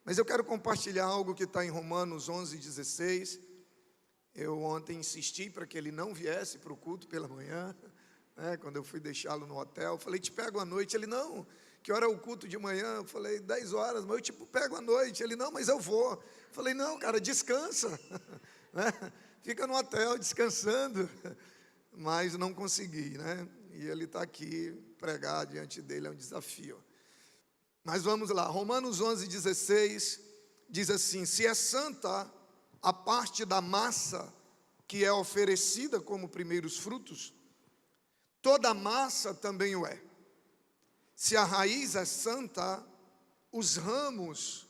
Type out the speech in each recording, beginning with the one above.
Mas eu quero compartilhar algo que está em Romanos 11:16. Eu ontem insisti para que ele não viesse para o culto pela manhã, né? Quando eu fui deixá-lo no hotel, eu falei, te pego à noite. Ele, não, que hora é o culto de manhã? Eu falei, 10 horas, mas eu pego à noite. Ele, não, mas eu vou. Eu falei, não, cara, descansa, né? Fica no hotel descansando. Mas não consegui, né? E ele está aqui, pregar diante dele é um desafio. Mas vamos lá, Romanos 11:16 diz assim: se é santa a parte da massa que é oferecida como primeiros frutos, toda a massa também o é. Se a raiz é santa, os ramos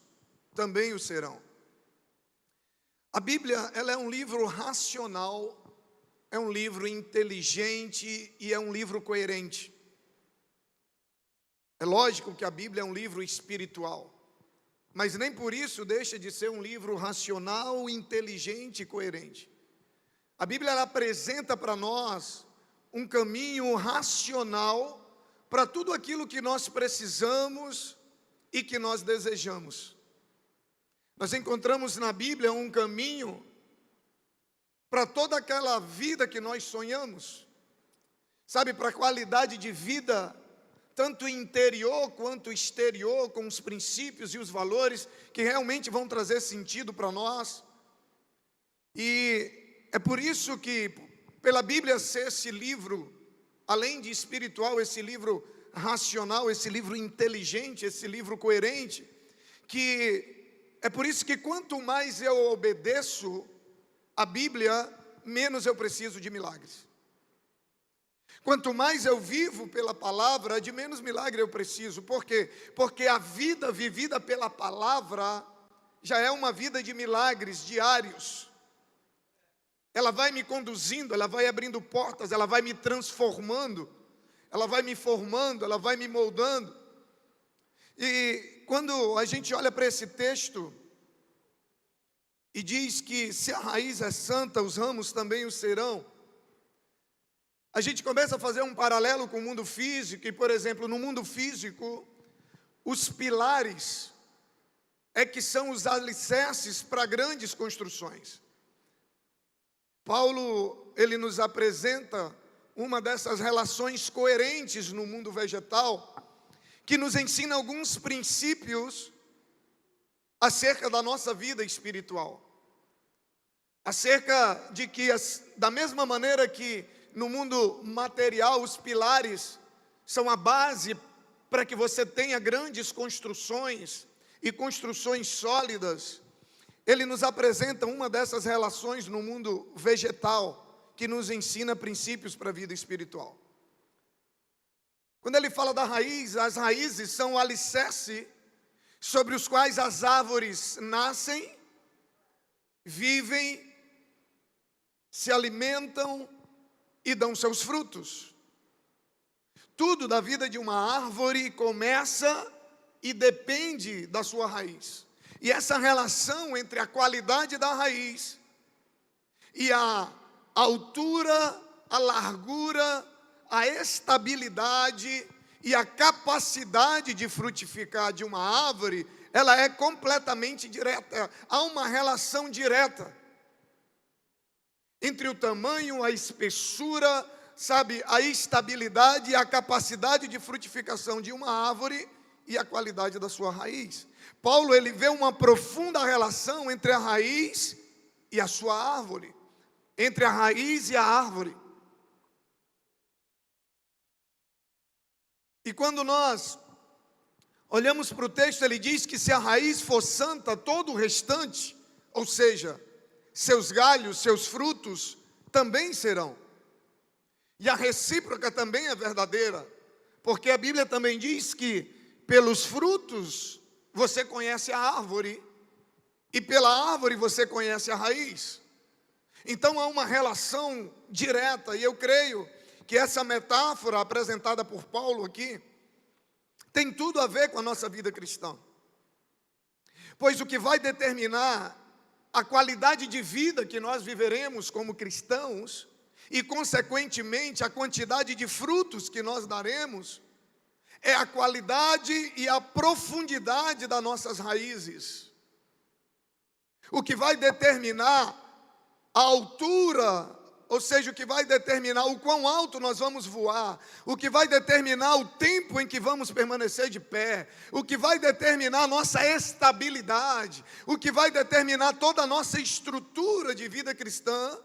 também o serão. A Bíblia, ela é um livro racional, é um livro inteligente e é um livro coerente. É lógico que a Bíblia é um livro espiritual, mas nem por isso deixa de ser um livro racional, inteligente e coerente. A Bíblia, ela apresenta para nós um caminho racional para tudo aquilo que nós precisamos e que nós desejamos. Nós encontramos na Bíblia um caminho para toda aquela vida que nós sonhamos, sabe, para a qualidade de vida, tanto interior quanto exterior, com os princípios e os valores que realmente vão trazer sentido para nós. E é por isso que, pela Bíblia ser esse livro, além de espiritual, esse livro racional, esse livro inteligente, esse livro coerente, que é por isso que quanto mais eu obedeço a Bíblia, menos eu preciso de milagres. Quanto mais eu vivo pela palavra, de menos milagre eu preciso. Por quê? Porque a vida vivida pela palavra já é uma vida de milagres diários. Ela vai me conduzindo, ela vai abrindo portas, ela vai me transformando, ela vai me formando, ela vai me moldando. E quando a gente olha para esse texto e diz que se a raiz é santa, os ramos também o serão, a gente começa a fazer um paralelo com o mundo físico. E, por exemplo, no mundo físico, os pilares é que são os alicerces para grandes construções. Paulo, ele nos apresenta uma dessas relações coerentes no mundo vegetal, que nos ensina alguns princípios acerca da nossa vida espiritual. Acerca de que, da mesma maneira que no mundo material, os pilares são a base para que você tenha grandes construções e construções sólidas, ele nos apresenta uma dessas relações no mundo vegetal, que nos ensina princípios para a vida espiritual. Quando ele fala da raiz, as raízes são o alicerce sobre os quais as árvores nascem, vivem, se alimentam e dão seus frutos. Tudo da vida de uma árvore começa e depende da sua raiz. E essa relação entre a qualidade da raiz e a altura, a largura, a estabilidade e a capacidade de frutificar de uma árvore, ela é completamente direta. Há uma relação direta entre o tamanho, a espessura, sabe, a estabilidade e a capacidade de frutificação de uma árvore e a qualidade da sua raiz. Paulo, ele vê uma profunda relação entre a raiz e a sua árvore, entre a raiz e a árvore. E quando nós olhamos para o texto, ele diz que se a raiz for santa, todo o restante, ou seja, seus galhos, seus frutos, também serão. E a recíproca também é verdadeira, porque a Bíblia também diz que pelos frutos você conhece a árvore, e pela árvore você conhece a raiz. Então há uma relação direta, e eu creio que essa metáfora apresentada por Paulo aqui tem tudo a ver com a nossa vida cristã. Pois o que vai determinar a qualidade de vida que nós viveremos como cristãos e, consequentemente, a quantidade de frutos que nós daremos é a qualidade e a profundidade das nossas raízes. O que vai determinar a altura, ou seja, o que vai determinar o quão alto nós vamos voar, o que vai determinar o tempo em que vamos permanecer de pé, o que vai determinar a nossa estabilidade, o que vai determinar toda a nossa estrutura de vida cristã,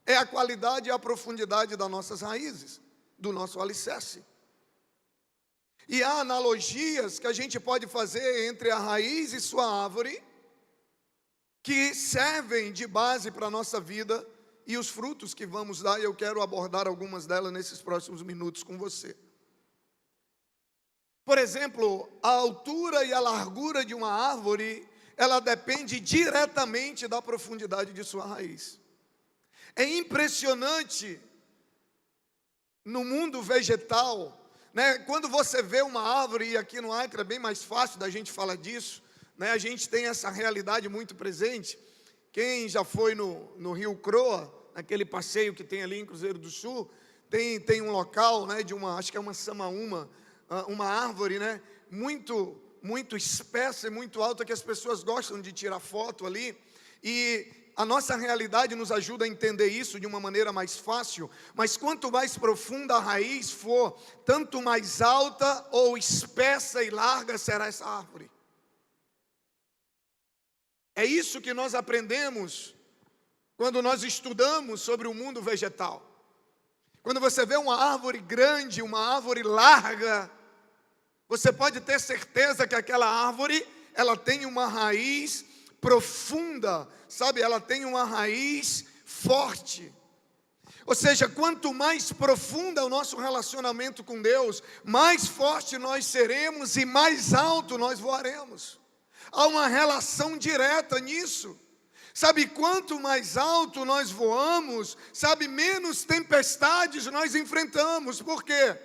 é a qualidade e a profundidade das nossas raízes, do nosso alicerce. E há analogias que a gente pode fazer entre a raiz e sua árvore, que servem de base para a nossa vida e os frutos que vamos dar, e eu quero abordar algumas delas nesses próximos minutos com você. Por exemplo, a altura e a largura de uma árvore, ela depende diretamente da profundidade de sua raiz. É impressionante no mundo vegetal, né? Quando você vê uma árvore, e aqui no Acre é bem mais fácil da gente falar disso, né? A gente tem essa realidade muito presente. Quem já foi no Rio Croa, naquele passeio que tem ali em Cruzeiro do Sul, tem um local, né, de acho que é uma samaúma, uma árvore, né, muito espessa e muito alta, que as pessoas gostam de tirar foto ali, e a nossa realidade nos ajuda a entender isso de uma maneira mais fácil. Mas quanto mais profunda a raiz for, tanto mais alta ou espessa e larga será essa árvore. É isso que nós aprendemos quando nós estudamos sobre o mundo vegetal. Quando você vê uma árvore grande, uma árvore larga, você pode ter certeza que aquela árvore, ela tem uma raiz profunda, sabe? Ela tem uma raiz forte. Ou seja, quanto mais profundo é o nosso relacionamento com Deus, mais forte nós seremos e mais alto nós voaremos. Há uma relação direta nisso. Sabe, quanto mais alto nós voamos, sabe, menos tempestades nós enfrentamos. Por quê?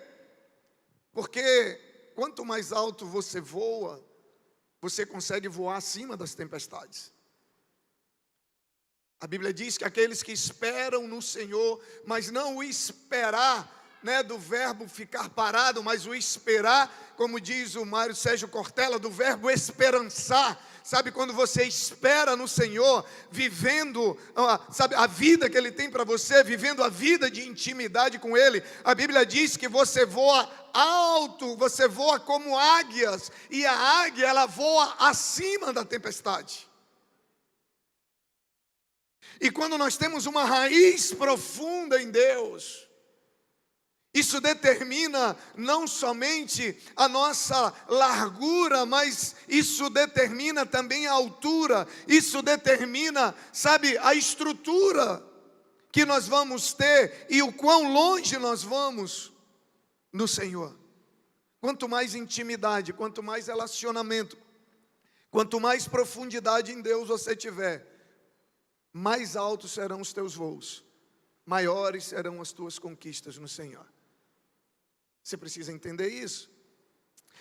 Porque quanto mais alto você voa, você consegue voar acima das tempestades. A Bíblia diz que aqueles que esperam no Senhor, mas não o esperar, né, do verbo ficar parado, mas o esperar, como diz o Mário Sérgio Cortella, do verbo esperançar. Sabe, quando você espera no Senhor, vivendo, sabe, a vida que Ele tem para você, vivendo a vida de intimidade com Ele, a Bíblia diz que você voa alto, você voa como águias, e a águia, ela voa acima da tempestade. E quando nós temos uma raiz profunda em Deus, isso determina não somente a nossa largura, mas isso determina também a altura, isso determina, sabe, a estrutura que nós vamos ter e o quão longe nós vamos no Senhor. Quanto mais intimidade, quanto mais relacionamento, quanto mais profundidade em Deus você tiver, mais altos serão os teus voos, maiores serão as tuas conquistas no Senhor. Você precisa entender isso.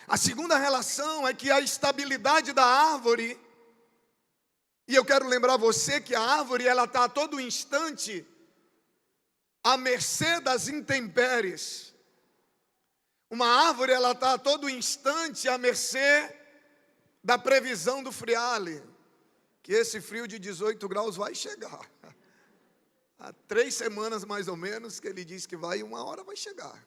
A segunda relação é que a estabilidade da árvore, e eu quero lembrar você que a árvore, ela está a todo instante à mercê das intempéries. Uma árvore, ela está a todo instante à mercê da previsão do Friale, que esse frio de 18 graus vai chegar. Há 3 semanas mais ou menos que ele diz que vai, e uma hora vai chegar.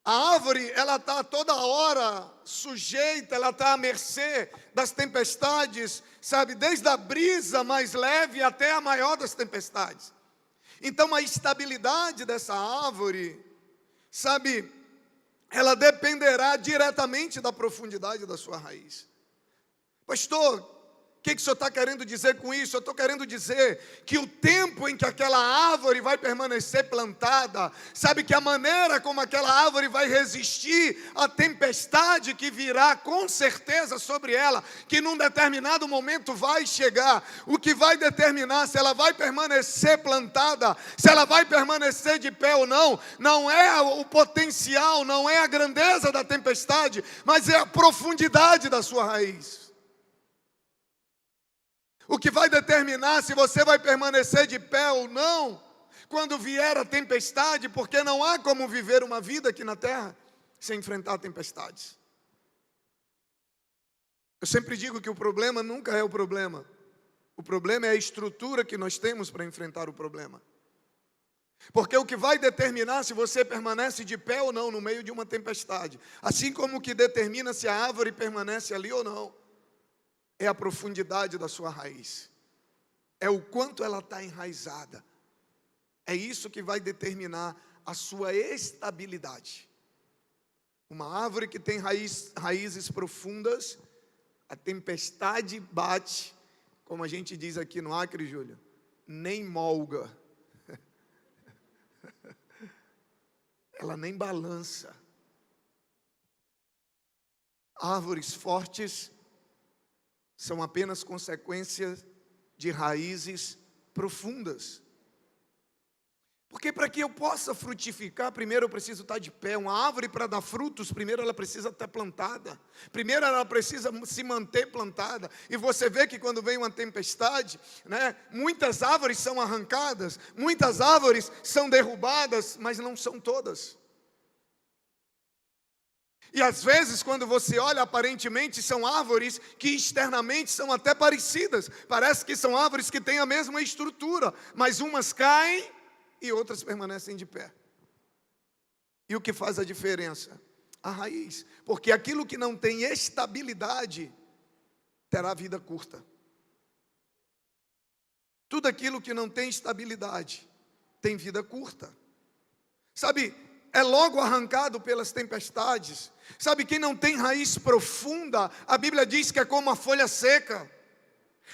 A árvore, ela está toda hora sujeita, ela está à mercê das tempestades, sabe, desde a brisa mais leve até a maior das tempestades. Então a estabilidade dessa árvore, sabe, ela dependerá diretamente da profundidade da sua raiz. Pastor, o que o senhor está querendo dizer com isso? Eu estou querendo dizer que o tempo em que aquela árvore vai permanecer plantada, sabe, que a maneira como aquela árvore vai resistir à tempestade que virá com certeza sobre ela, que num determinado momento vai chegar, o que vai determinar se ela vai permanecer plantada, se ela vai permanecer de pé ou não, não é o potencial, não é a grandeza da tempestade, mas é a profundidade da sua raiz. O que vai determinar se você vai permanecer de pé ou não, quando vier a tempestade, porque não há como viver uma vida aqui na terra sem enfrentar tempestades. Eu sempre digo que o problema nunca é o problema. O problema é a estrutura que nós temos para enfrentar o problema. Porque o que vai determinar se você permanece de pé ou não no meio de uma tempestade, assim como o que determina se a árvore permanece ali ou não, é a profundidade da sua raiz. É o quanto ela está enraizada. É isso que vai determinar a sua estabilidade. Uma árvore que tem raízes profundas, a tempestade bate, como a gente diz aqui no Acre, Júlio, nem molga. Ela nem balança. Árvores fortes são apenas consequências de raízes profundas. Porque para que eu possa frutificar, primeiro eu preciso estar de pé. Uma árvore para dar frutos, primeiro ela precisa estar plantada. Primeiro ela precisa se manter plantada. E você vê que quando vem uma tempestade, né, muitas árvores são arrancadas, muitas árvores são derrubadas, mas não são todas. E às vezes, quando você olha, aparentemente são árvores que externamente são até parecidas. Parece que são árvores que têm a mesma estrutura, mas umas caem e outras permanecem de pé. E o que faz a diferença? A raiz. Porque aquilo que não tem estabilidade terá vida curta. Tudo aquilo que não tem estabilidade tem vida curta. Sabe, é logo arrancado pelas tempestades. Sabe, quem não tem raiz profunda, a Bíblia diz que é como a folha seca,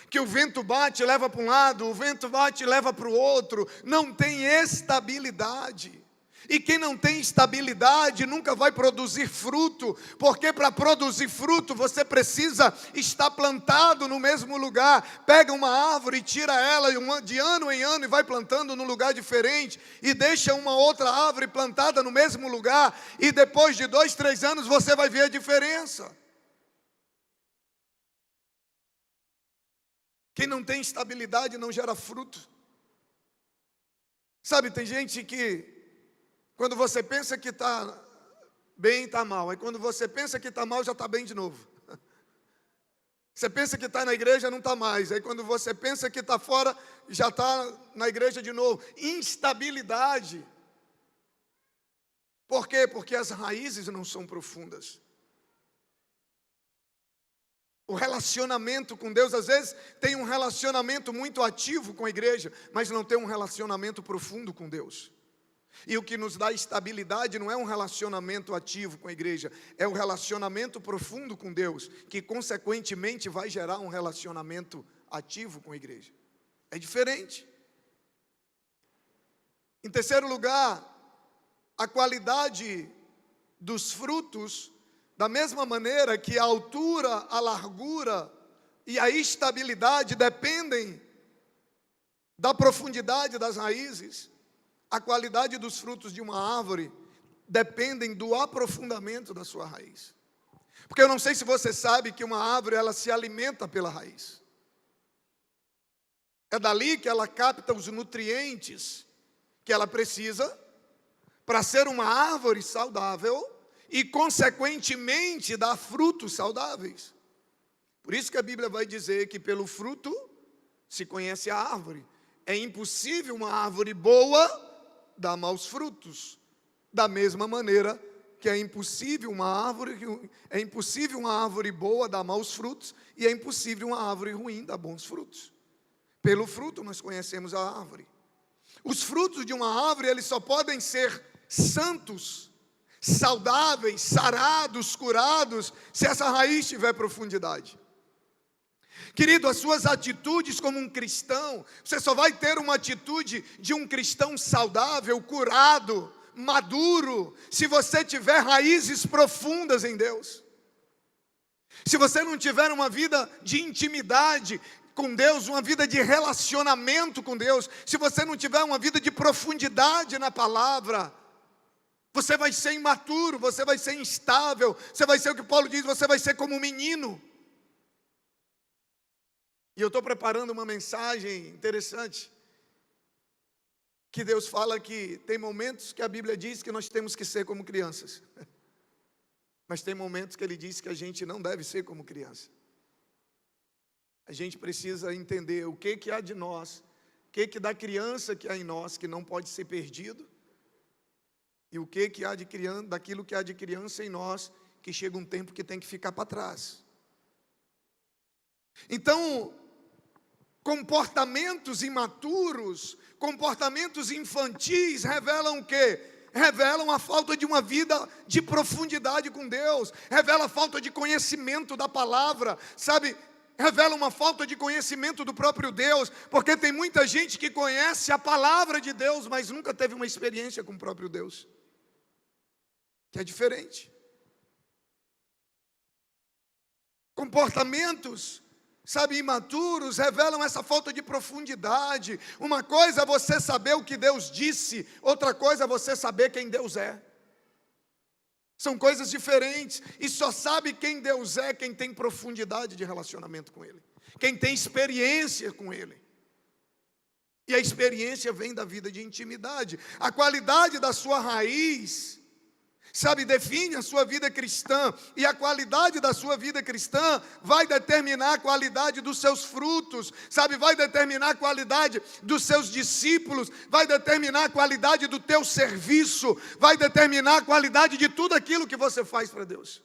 que o vento bate e leva para um lado, o vento bate e leva para o outro, não tem estabilidade. E quem não tem estabilidade nunca vai produzir fruto, porque para produzir fruto você precisa estar plantado no mesmo lugar. Pega uma árvore e tira ela de ano em ano e vai plantando num lugar diferente, e deixa uma outra árvore plantada no mesmo lugar, e depois de 2, 3 anos você vai ver a diferença. Quem não tem estabilidade não gera fruto. Sabe, tem gente que quando você pensa que está bem, está mal. Aí quando você pensa que está mal, já está bem de novo. Você pensa que está na igreja, não está mais. Aí quando você pensa que está fora, já está na igreja de novo. Instabilidade. Por quê? Porque as raízes não são profundas. O relacionamento com Deus, às vezes, tem um relacionamento muito ativo com a igreja, mas não tem um relacionamento profundo com Deus. E o que nos dá estabilidade não é um relacionamento ativo com a igreja, é um relacionamento profundo com Deus, que consequentemente vai gerar um relacionamento ativo com a igreja. É diferente. Em terceiro lugar, a qualidade dos frutos, da mesma maneira que a altura, a largura e a estabilidade dependem da profundidade das raízes, a qualidade dos frutos de uma árvore dependem do aprofundamento da sua raiz. Porque eu não sei se você sabe que uma árvore, ela se alimenta pela raiz. É dali que ela capta os nutrientes que ela precisa para ser uma árvore saudável e, consequentemente, dar frutos saudáveis. Por isso que a Bíblia vai dizer que pelo fruto se conhece a árvore. É impossível uma árvore boa dar maus frutos. Da mesma maneira que é impossível uma árvore boa dar maus frutos, e é impossível uma árvore ruim dar bons frutos. Pelo fruto nós conhecemos a árvore. Os frutos de uma árvore, eles só podem ser santos, saudáveis, sarados, curados, se essa raiz tiver profundidade. Querido, as suas atitudes como um cristão, você só vai ter uma atitude de um cristão saudável, curado, maduro, se você tiver raízes profundas em Deus. Se você não tiver uma vida de intimidade com Deus, uma vida de relacionamento com Deus, se você não tiver uma vida de profundidade na palavra, você vai ser imaturo, você vai ser instável, você vai ser o que Paulo diz, você vai ser como um menino. E eu estou preparando uma mensagem interessante, que Deus fala que tem momentos que a Bíblia diz que nós temos que ser como crianças, mas tem momentos que Ele diz que a gente não deve ser como criança. A gente precisa entender o que há de nós, o que da criança que há em nós, que não pode ser perdido, e o que há de criança, daquilo que há de criança em nós, que chega um tempo que tem que ficar para trás. Então, comportamentos imaturos, comportamentos infantis revelam o quê? Revelam a falta de uma vida de profundidade com Deus, revela a falta de conhecimento da palavra, sabe? Revela uma falta de conhecimento do próprio Deus, porque tem muita gente que conhece a palavra de Deus, mas nunca teve uma experiência com o próprio Deus, que é diferente. Comportamentos, sabe, imaturos, revelam essa falta de profundidade. Uma coisa é você saber o que Deus disse, outra coisa é você saber quem Deus é. São coisas diferentes, e só sabe quem Deus é quem tem profundidade de relacionamento com Ele, quem tem experiência com Ele. E a experiência vem da vida de intimidade. A qualidade da sua raiz, sabe, define a sua vida cristã, e a qualidade da sua vida cristã vai determinar a qualidade dos seus frutos, sabe, vai determinar a qualidade dos seus discípulos, vai determinar a qualidade do teu serviço, vai determinar a qualidade de tudo aquilo que você faz para Deus.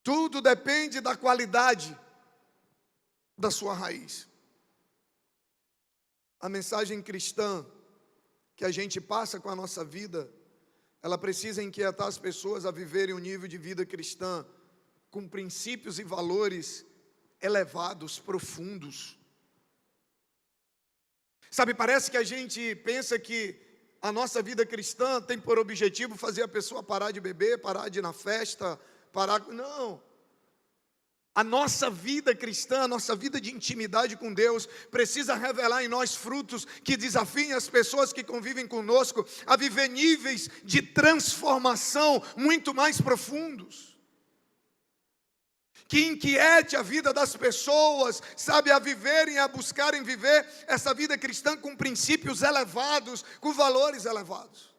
Tudo depende da qualidade da sua raiz. A mensagem cristã que a gente passa com a nossa vida, ela precisa inquietar as pessoas a viverem um nível de vida cristã com princípios e valores elevados, profundos. Sabe, parece que a gente pensa que a nossa vida cristã tem por objetivo fazer a pessoa parar de beber, parar de ir na festa, parar... Não. A nossa vida cristã, a nossa vida de intimidade com Deus, precisa revelar em nós frutos que desafiem as pessoas que convivem conosco a viver níveis de transformação muito mais profundos. Que inquiete a vida das pessoas, sabe, a viverem, a buscarem viver essa vida cristã com princípios elevados, com valores elevados.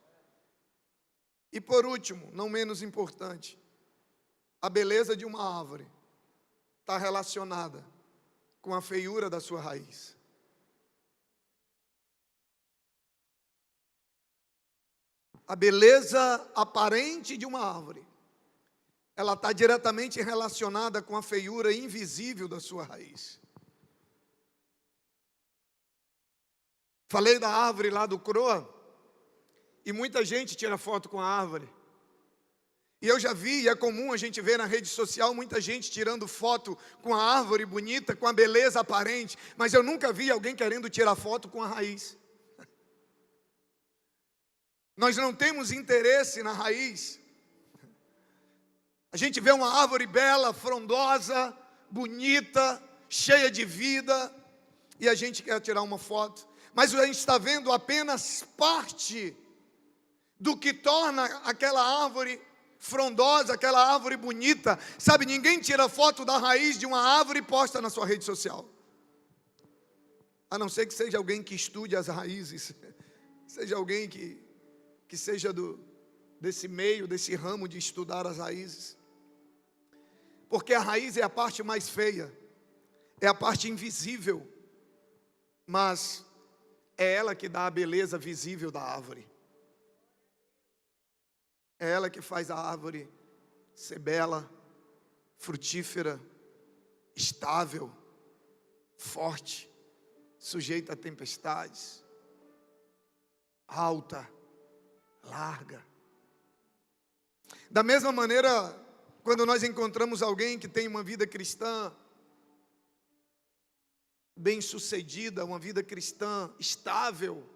E por último, não menos importante, a beleza de uma árvore está relacionada com a feiura da sua raiz. A beleza aparente de uma árvore, ela está diretamente relacionada com a feiura invisível da sua raiz. Falei da árvore lá do Croa, e muita gente tira foto com a árvore. E eu já vi, e é comum a gente ver na rede social, muita gente tirando foto com a árvore bonita, com a beleza aparente, mas eu nunca vi alguém querendo tirar foto com a raiz. Nós não temos interesse na raiz. A gente vê uma árvore bela, frondosa, bonita, cheia de vida, e a gente quer tirar uma foto, mas a gente está vendo apenas parte do que torna aquela árvore frondosa, aquela árvore bonita. Sabe, ninguém tira foto da raiz de uma árvore e posta na sua rede social, a não ser que seja alguém que estude as raízes, seja alguém que seja desse meio, desse ramo de estudar as raízes, porque a raiz é a parte mais feia, é a parte invisível, mas é ela que dá a beleza visível da árvore. É ela que faz a árvore ser bela, frutífera, estável, forte, sujeita a tempestades, alta, larga. Da mesma maneira, quando nós encontramos alguém que tem uma vida cristã bem-sucedida, uma vida cristã estável,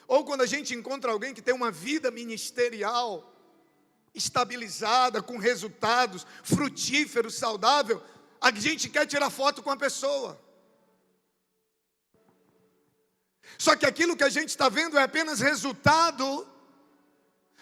ou quando a gente encontra alguém que tem uma vida ministerial estabilizada, com resultados, frutífero, saudável, a gente quer tirar foto com a pessoa. Só que aquilo que a gente está vendo é apenas resultado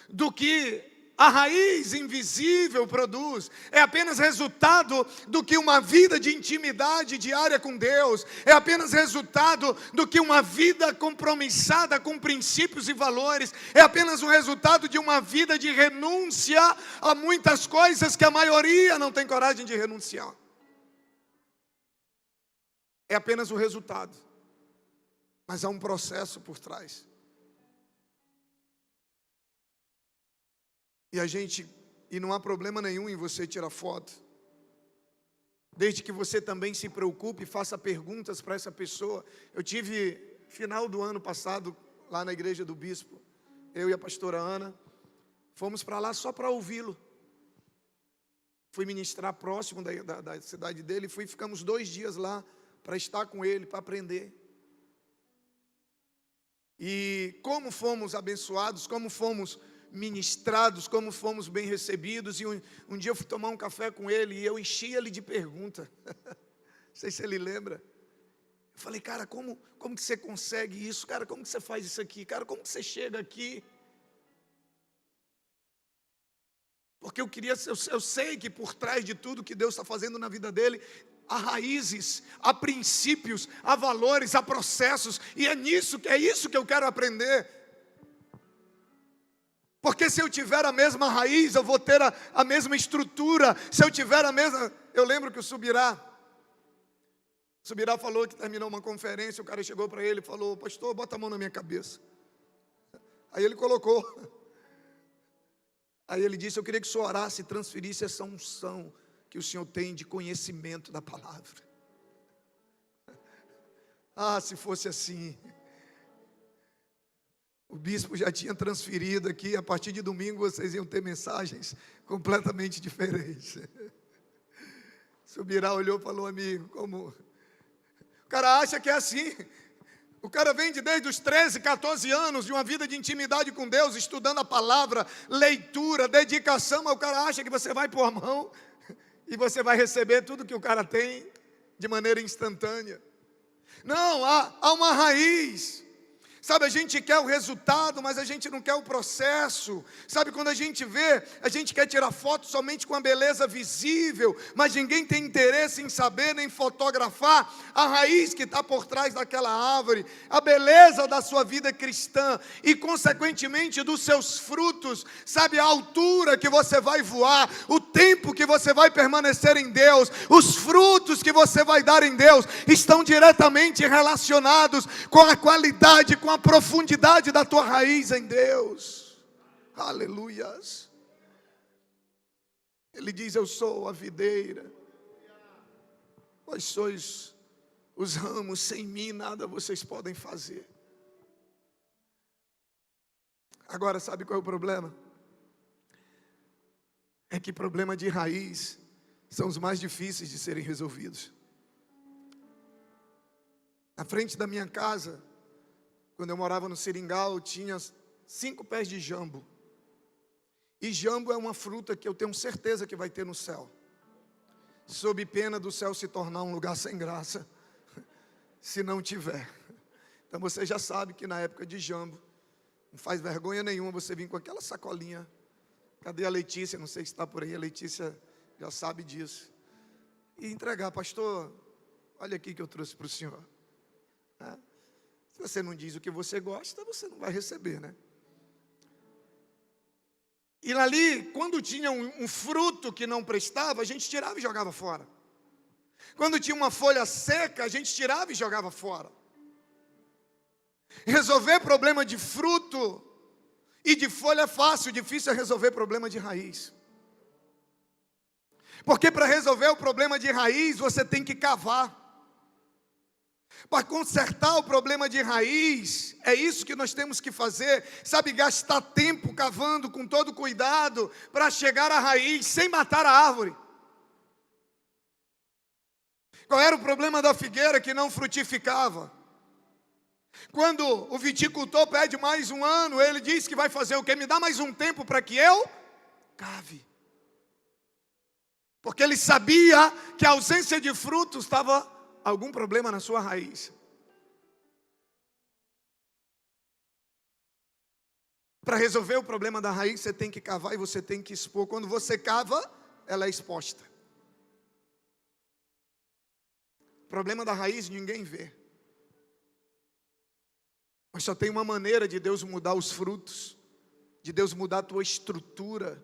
do que a raiz invisível produz, é apenas resultado do que uma vida de intimidade diária com Deus, é apenas resultado do que uma vida compromissada com princípios e valores, é apenas um resultado de uma vida de renúncia a muitas coisas que a maioria não tem coragem de renunciar. é apenas o resultado, mas há um processo por trás. E não há problema nenhum em você tirar foto, desde que você também se preocupe e faça perguntas para essa pessoa. Eu tive, final do ano passado, lá na igreja do bispo, eu e a pastora Ana, fomos para lá só para ouvi-lo. Fui ministrar próximo da cidade dele, ficamos 2 dias lá, para estar com ele, para aprender. E como fomos abençoados, como fomos ministrados, como fomos bem recebidos. E um dia eu fui tomar um café com ele e eu enchi ele de pergunta. Não sei se ele lembra. Eu falei, cara, como que você consegue isso? Cara, como que você faz isso aqui? Cara, como que você chega aqui? Porque eu sei que por trás de tudo que Deus está fazendo na vida dele, há raízes, há princípios, há valores, há processos, e é isso que eu quero aprender. Porque se eu tiver a mesma raiz, eu vou ter a mesma estrutura. Se eu tiver a mesma... Eu lembro que o Subirá falou que terminou uma conferência, o cara chegou para ele e falou, pastor, bota a mão na minha cabeça. Aí ele colocou. Aí ele disse, eu queria que o senhor orasse e transferisse essa unção que o senhor tem de conhecimento da palavra. Ah, se fosse assim, o bispo já tinha transferido aqui, a partir de domingo vocês iam ter mensagens completamente diferentes. Subirá olhou e falou, amigo, como... O cara acha que é assim. O cara vem desde os 13, 14 anos de uma vida de intimidade com Deus, estudando a palavra, leitura, dedicação, mas o cara acha que você vai pôr a mão e você vai receber tudo que o cara tem de maneira instantânea. Não, há uma raiz. Sabe, a gente quer o resultado, mas a gente não quer o processo. Sabe, quando a gente vê, a gente quer tirar foto somente com a beleza visível, mas ninguém tem interesse em saber, nem fotografar a raiz que está por trás daquela árvore, a beleza da sua vida cristã e, consequentemente, dos seus frutos. Sabe, a altura que você vai voar, o tempo que você vai permanecer em Deus, os frutos que você vai dar em Deus, estão diretamente relacionados com a qualidade, com a profundidade da tua raiz em Deus. Aleluias. Ele diz, eu sou a videira, vós sois os ramos, sem mim nada vocês podem fazer. Agora, sabe qual é o problema? É que problema de raiz são os mais difíceis de serem resolvidos. Na frente da minha casa, quando eu morava no Seringal, tinha 5 pés de jambo. E jambo é uma fruta que eu tenho certeza que vai ter no céu. Sob pena do céu se tornar um lugar sem graça, se não tiver. Então você já sabe que na época de jambo, não faz vergonha nenhuma você vir com aquela sacolinha. Cadê a Letícia? Não sei se está por aí, a Letícia já sabe disso. E entregar, pastor, olha aqui que eu trouxe para o senhor. Se você não diz o que você gosta, você não vai receber, né? E ali, quando tinha um fruto que não prestava, a gente tirava e jogava fora. Quando tinha uma folha seca, a gente tirava e jogava fora. Resolver problema de fruto e de folha é fácil, difícil é resolver problema de raiz. Porque para resolver o problema de raiz, você tem que cavar. Para consertar o problema de raiz, é isso que nós temos que fazer, sabe, gastar tempo cavando com todo cuidado, para chegar à raiz, sem matar a árvore. Qual era o problema da figueira que não frutificava? Quando o viticultor pede mais um ano, ele diz que vai fazer o quê? Me dá mais um tempo para que eu cave. Porque ele sabia que a ausência de frutos estava algum problema na sua raiz. Para resolver o problema da raiz, você tem que cavar e você tem que expor. Quando você cava, ela é exposta. O problema da raiz ninguém vê. Mas só tem uma maneira de Deus mudar os frutos, de Deus mudar a tua estrutura,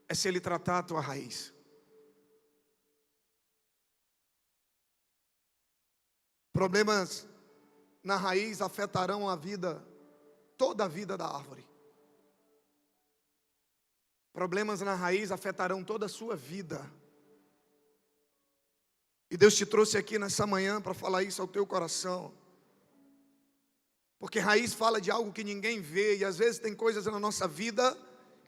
é se Ele tratar a tua raiz. Problemas na raiz afetarão a vida, toda a vida da árvore. Problemas na raiz afetarão toda a sua vida. E Deus te trouxe aqui nessa manhã para falar isso ao teu coração. Porque raiz fala de algo que ninguém vê, e às vezes tem coisas na nossa vida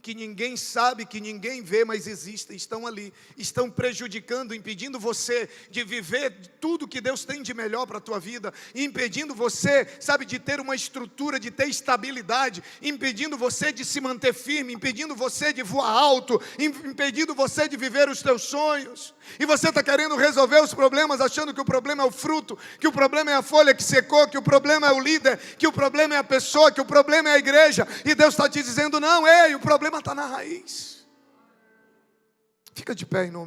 que ninguém sabe, que ninguém vê, mas existem, estão ali, estão prejudicando, impedindo você de viver tudo que Deus tem de melhor para a tua vida, impedindo você, sabe, de ter uma estrutura, de ter estabilidade, impedindo você de se manter firme, impedindo você de voar alto, impedindo você de viver os teus sonhos. E você está querendo resolver os problemas, achando que o problema é o fruto, que o problema é a folha que secou, que o problema é o líder, que o problema é a pessoa, que o problema é a igreja. E Deus está te dizendo, não, ei, o problema está na raiz. Fica de pé em nome